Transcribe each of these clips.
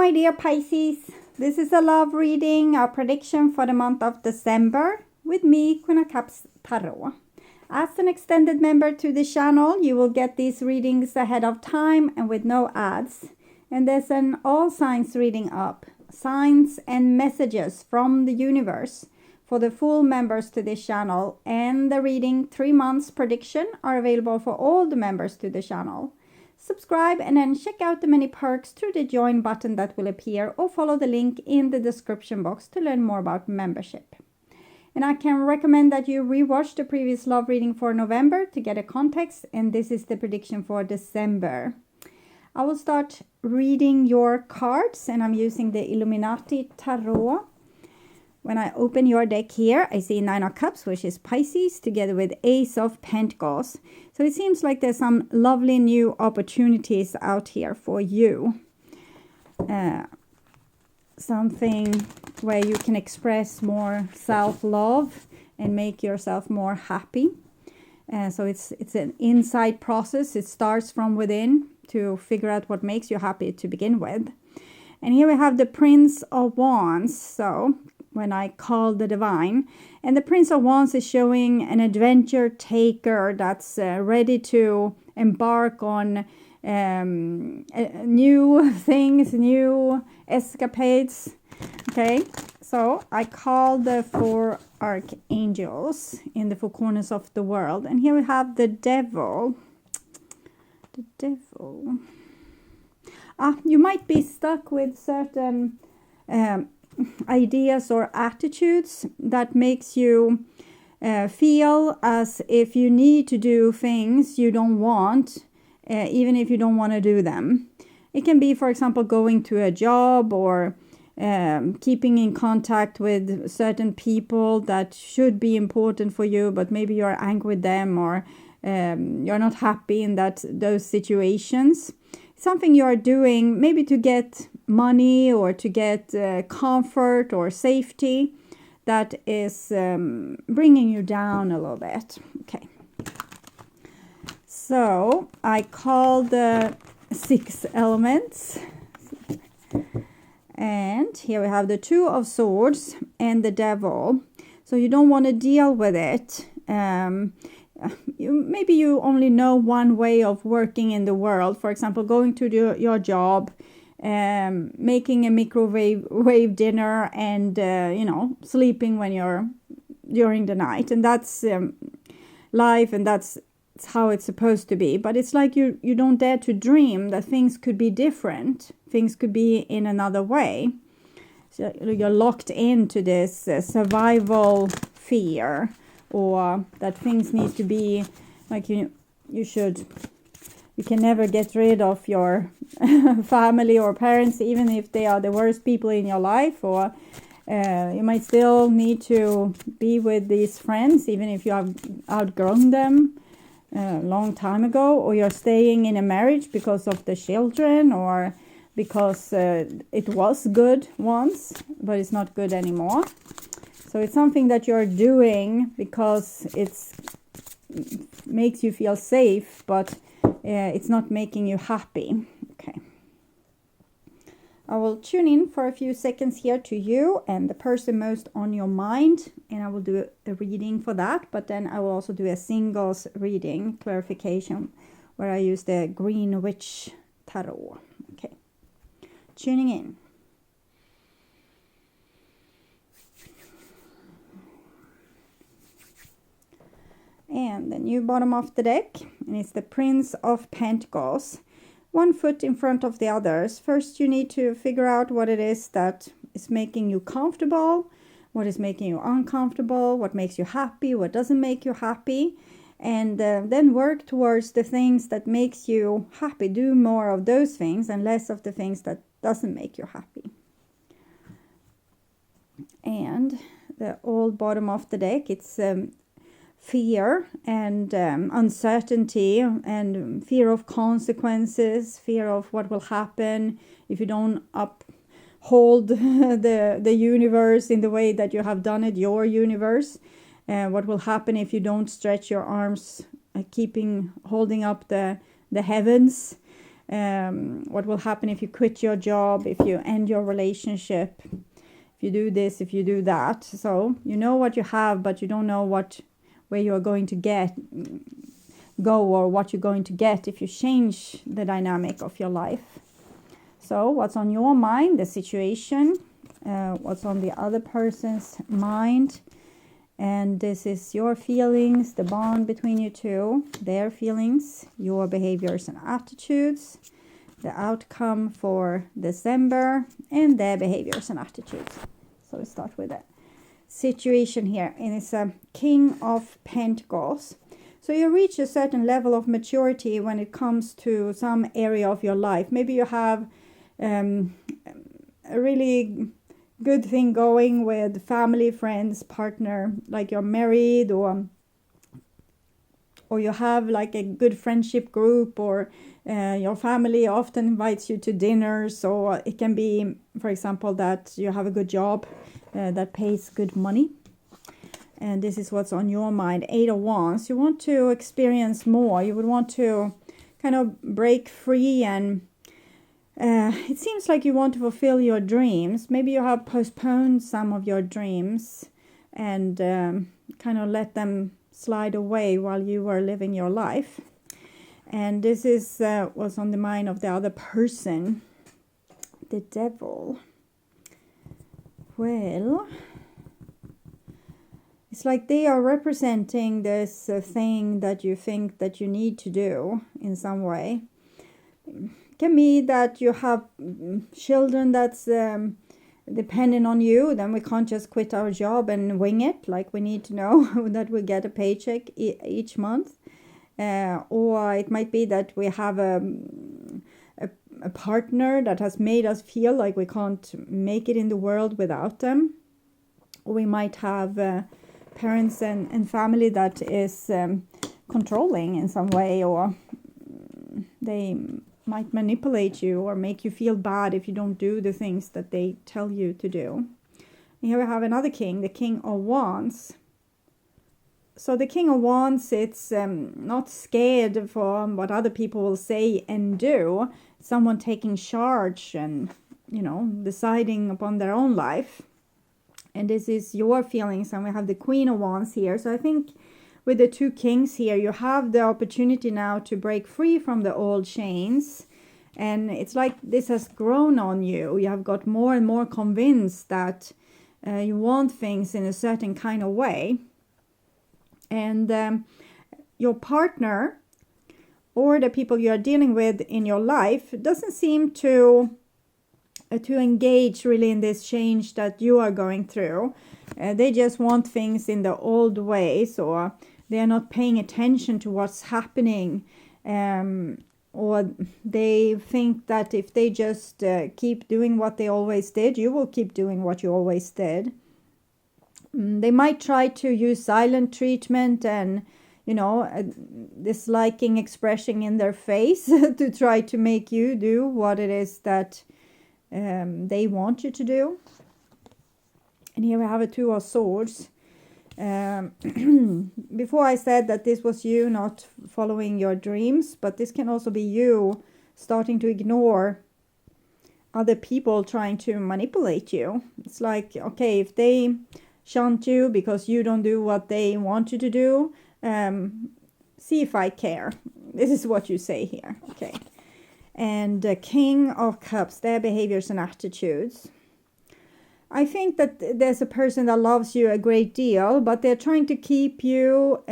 my dear Pisces. This is a love reading, a prediction for the month of December with me, Queen of Cups Tarot. As an extended member to the channel, you will get these readings ahead of time and with no ads. And there's an all signs reading up, signs and messages from the universe for the full members to this channel. And the reading 3 months prediction are available for all the members to the channel. Subscribe and then check out the many perks through the join button that will appear, or follow the link in the description box to learn more about membership. And I can recommend that you rewatch the previous love reading for November to get a context, and this is the prediction for December. I will start reading your cards, and I'm using the Illuminati Tarot. When I open your deck here, I see 9 of Cups, which is Pisces, together with Ace of Pentacles. So it seems like there's some lovely new opportunities out here for you. Something where you can express more self-love and make yourself more happy. So it's an inside process. It starts from within to figure out what makes you happy to begin with. And here we have the Prince of Wands. So when I call the divine, and the Prince of Wands is showing an adventure taker that's ready to embark on new things, new escapades. Okay, so I call the 4 archangels in the 4 corners of the world, and here we have the devil. The devil. You might be stuck with certain ideas or attitudes that makes you feel as if you need to do things you don't want, even if you don't want to do them. It can be, for example, going to a job, or keeping in contact with certain people that should be important for you, but maybe you're angry with them, or you're not happy in those situations. Something you are doing maybe to get money, or to get comfort or safety, that is bringing you down a little bit. Okay. So I call the 6 elements. And here we have the 2 of Swords and the devil. So you don't want to deal with it. Maybe you only know one way of working in the world. For example, going to your job, making a microwave dinner, and sleeping when you're during the night. And that's life, and that's how it's supposed to be. But it's like you don't dare to dream that things could be different. Things could be in another way. So you're locked into this survival fear, or that things need to be like you can never get rid of your family or parents, even if they are the worst people in your life, or you might still need to be with these friends even if you have outgrown them a long time ago, or you're staying in a marriage because of the children, or because it was good once but it's not good anymore. So it's something that you're doing because it makes you feel safe, but it's not making you happy. Okay. I will tune in for a few seconds here to you and the person most on your mind, and I will do a reading for that, but then I will also do a singles reading clarification where I use the Green Witch Tarot. Okay. Tuning in. And the new bottom of the deck, and it's the Prince of Pentacles. 1 foot in front of the others. First, you need to figure out what it is that is making you comfortable, what is making you uncomfortable, what makes you happy, what doesn't make you happy, and then work towards the things that makes you happy. Do more of those things and less of the things that doesn't make you happy. And the old bottom of the deck, it's fear and uncertainty, and fear of consequences, fear of what will happen if you don't uphold the universe in the way that you have done it, your universe. What will happen if you don't stretch your arms, holding up the heavens. what will happen if you quit your job, if you end your relationship, if you do this, if you do that. So you know what you have, but you don't know where you're going to go or what you're going to get if you change the dynamic of your life. So what's on your mind, the situation, what's on the other person's mind, and this is your feelings, the bond between you two, their feelings, your behaviors and attitudes, the outcome for December, and their behaviors and attitudes. So we start with the situation here, and it's a King of Pentacles. So you reach a certain level of maturity when it comes to some area of your life. Maybe you have a really good thing going with family, friends, partner, like you're married, or you have like a good friendship group, or your family often invites you to dinners. So it can be, for example, that you have a good job that pays good money. And this is what's on your mind. 8 of Wands. You want to experience more. You would want to kind of break free, and it seems like you want to fulfill your dreams. Maybe you have postponed some of your dreams and kind of let them slide away while you were living your life. And this is what's on the mind of the other person. The Devil. Well, it's like they are representing this thing that you think that you need to do in some way. It can be that you have children that's depending on you. Then we can't just quit our job and wing it. Like, we need to know that we get a paycheck each month. Or it might be that we have a partner that has made us feel like we can't make it in the world without them. Or we might have parents and family that is controlling in some way, or they might manipulate you or make you feel bad if you don't do the things that they tell you to do. And here we have another king, the King of Wands. So the King of Wands, it's not scared for what other people will say and do. Someone taking charge and, deciding upon their own life. And this is your feelings. And we have the Queen of Wands here. So I think with the two kings here, you have the opportunity now to break free from the old chains. And it's like this has grown on you. You have got more and more convinced that you want things in a certain kind of way. And your partner or the people you are dealing with in your life doesn't seem to engage really in this change that you are going through. They just want things in the old ways, or they are not paying attention to what's happening. Or they think that if they just keep doing what they always did, you will keep doing what you always did. They might try to use silent treatment and, disliking expression in their face to try to make you do what it is that they want you to do. And here we have a Two of Swords. Before I said that this was you not following your dreams, but this can also be you starting to ignore other people trying to manipulate you. It's like, okay, if they shunt you because you don't do what they want you to do, see if I care. This is what you say here. Okay. And the King of Cups, their behaviors and attitudes. I think that there's a person that loves you a great deal, but they're trying to keep you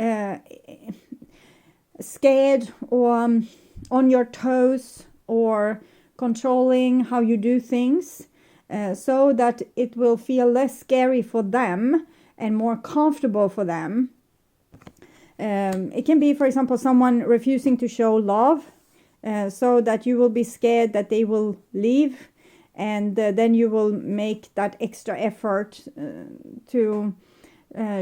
scared or on your toes, or controlling how you do things, so that it will feel less scary for them and more comfortable for them. It can be, for example, someone refusing to show love, so that you will be scared that they will leave. And then you will make that extra effort to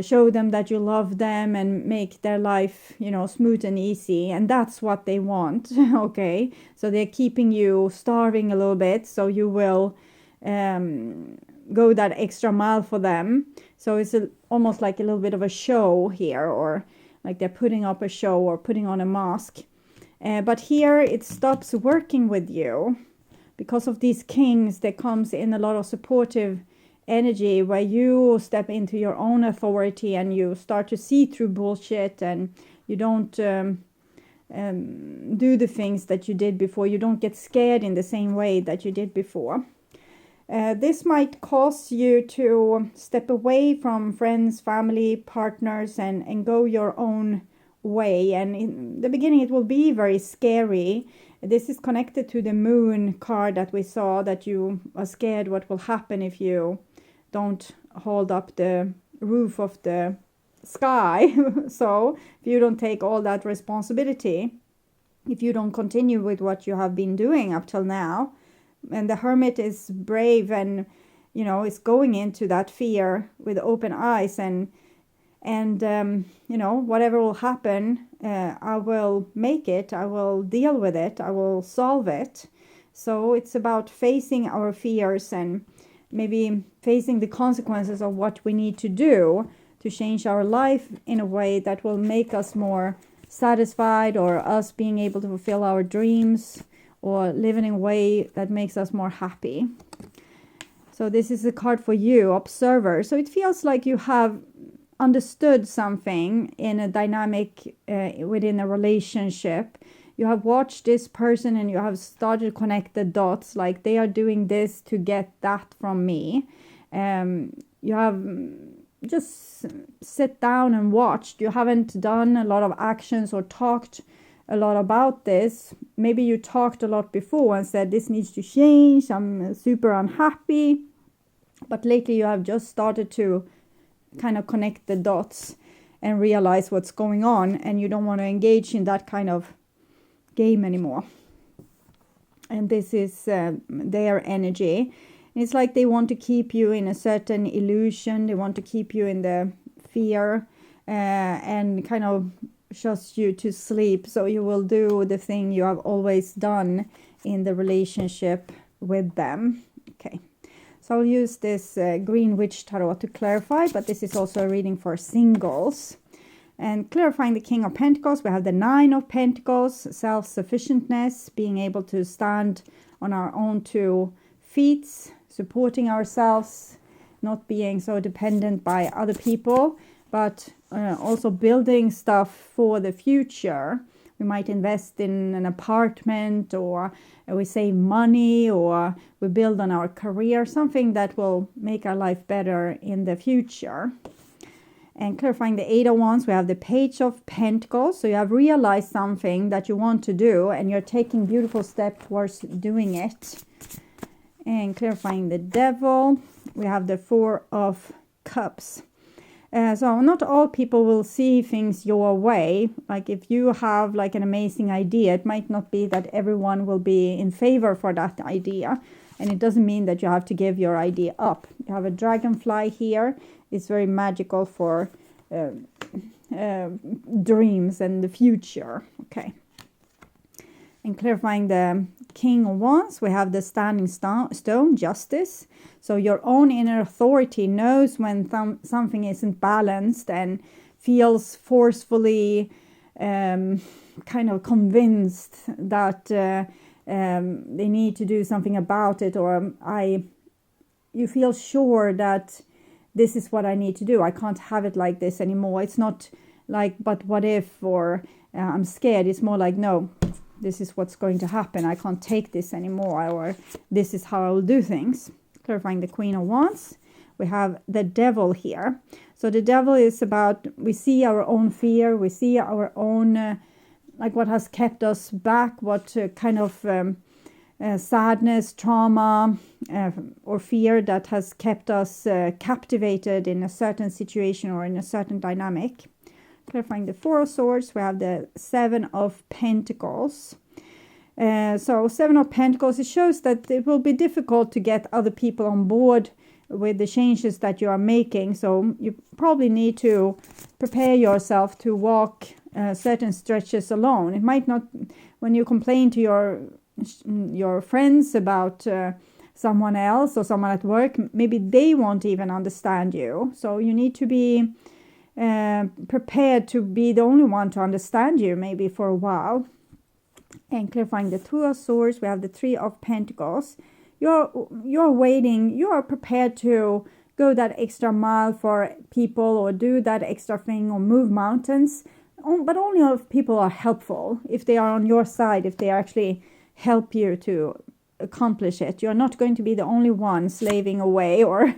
show them that you love them and make their life, smooth and easy. And that's what they want, okay? So they're keeping you starving a little bit, so you will go that extra mile for them. So it's almost like a little bit of a show here, or like they're putting up a show or putting on a mask. But here it stops working with you. Because of these kings, there comes in a lot of supportive energy where you step into your own authority and you start to see through bullshit, and you don't do the things that you did before. You don't get scared in the same way that you did before. This might cause you to step away from friends, family, partners, and go your own way. And in the beginning it will be very scary. This is connected to the moon card that we saw, that you are scared what will happen if you don't hold up the roof of the sky. So if you don't take all that responsibility, if you don't continue with what you have been doing up till now, and the hermit is brave and, you know, is going into that fear with open eyes, and you know, whatever will happen, I will make it, I will deal with it, I will solve it. So it's about facing our fears and maybe facing the consequences of what we need to do to change our life in a way that will make us more satisfied, or us being able to fulfill our dreams, or live in a way that makes us more happy. So this is a card for you, observer. So it feels like you have understood something in a dynamic within a relationship. You have watched this person and you have started to connect the dots, like they are doing this to get that from me. You have just sit down and watched. You haven't done a lot of actions or talked a lot about this. Maybe you talked a lot before and said this needs to change, I'm super unhappy. But lately you have just started to kind of connect the dots and realize what's going on, and you don't want to engage in that kind of game anymore. And this is their energy. It's like they want to keep you in a certain illusion. They want to keep you in the fear and kind of just you to sleep. So you will do the thing you have always done in the relationship with them. Okay. So I'll use this Green Witch Tarot to clarify, but this is also a reading for singles. And clarifying the King of Pentacles, we have the Nine of Pentacles, self-sufficientness, being able to stand on our own two feet, supporting ourselves, not being so dependent by other people, but also building stuff for the future. We might invest in an apartment, or we save money, or we build on our career, something that will make our life better in the future. And clarifying the Eight of Wands, we have the Page of Pentacles. So you have realized something that you want to do, and you're taking beautiful steps towards doing it. And clarifying the Devil, we have the Four of Cups. So not all people will see things your way. Like if you have like an amazing idea, it might not be that everyone will be in favor for that idea. And it doesn't mean that you have to give your idea up. You have a dragonfly here. It's very magical for dreams and the future. Okay. And clarifying the King of Wands, we have the Standing Stone, Justice. So your own inner authority knows when something isn't balanced and feels forcefully kind of convinced that they need to do something about it, or you feel sure that this is what I need to do. I can't have it like this anymore. It's not like, but what if, or I'm scared. It's more like, no, this is what's going to happen. I can't take this anymore, or this is how I will do things. Clarifying the Queen of Wands, we have the Devil here. So the Devil is about, we see our own fear, we see our own, like what has kept us back, what kind of sadness, trauma, or fear that has kept us captivated in a certain situation or in a certain dynamic. Clarifying the Four of Swords, we have the Seven of Pentacles. So Seven of Pentacles, it shows that it will be difficult to get other people on board with the changes that you are making. So you probably need to prepare yourself to walk certain stretches alone. It might not, when you complain to your friends about someone else or someone at work, maybe they won't even understand you. So you need to be prepared to be the only one to understand you, maybe for a while. And clarifying the Two of Swords, we have the Three of Pentacles. You're waiting, you are prepared to go that extra mile for people, or do that extra thing, or move mountains. But only if people are helpful, if they are on your side, if they actually help you to accomplish it. You're not going to be the only one slaving away or,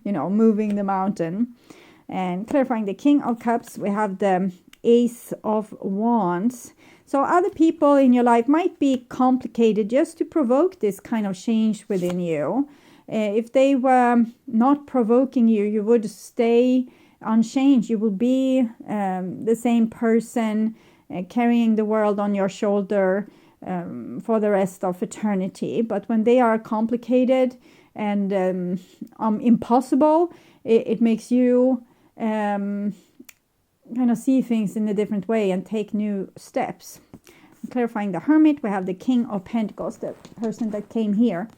moving the mountain. And clarifying the King of Cups, we have the Ace of Wands. So other people in your life might be complicated just to provoke this kind of change within you. If they were not provoking you, you would stay unchanged. You will be the same person carrying the world on your shoulder for the rest of eternity. But when they are complicated and impossible, it makes you kind of see things in a different way and take new steps. Clarifying the Hermit, we have the King of Pentacles, the person that came here.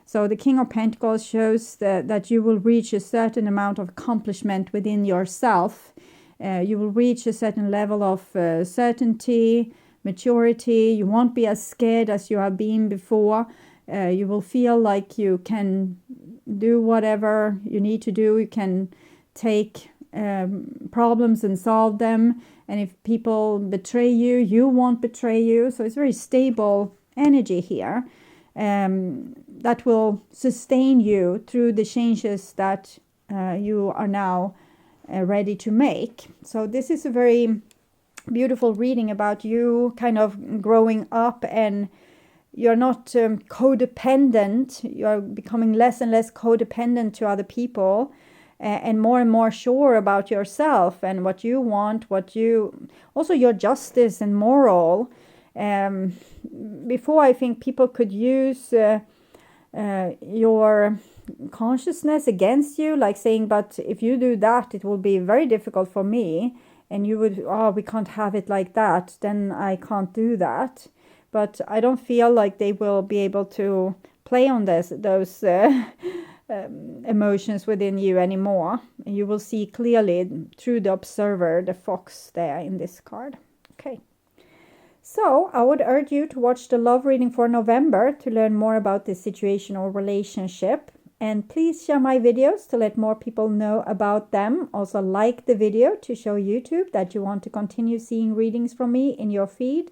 So the King of Pentacles shows that you will reach a certain amount of accomplishment within yourself. You will reach a certain level of certainty, maturity. You won't be as scared as you have been before. You will feel like you can do whatever you need to do. You can take problems and solve them. And if people betray you, you won't betray you. So it's very stable energy here. That will sustain you through the changes that you are now ready to make. So this is a very beautiful reading about you kind of growing up, and you're not codependent. You're becoming less and less codependent to other people, and more sure about yourself and what you want, also your justice and moral. Before, I think people could use your consciousness against you, like saying, but if you do that, it will be very difficult for me. And you would, we can't have it like that, then I can't do that. But I don't feel like they will be able to play on those emotions within you anymore. You will see clearly through the observer, the fox there in this card. Okay. So I would urge you to watch the love reading for November to learn more about this situation or relationship. And please share my videos to let more people know about them. Also like the video to show YouTube that you want to continue seeing readings from me in your feed.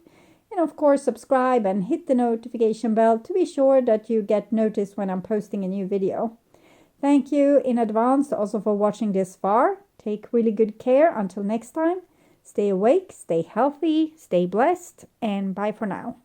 And of course, subscribe and hit the notification bell to be sure that you get noticed when I'm posting a new video. Thank you in advance also for watching this far. Take really good care. Until next time, stay awake, stay healthy, stay blessed, and bye for now.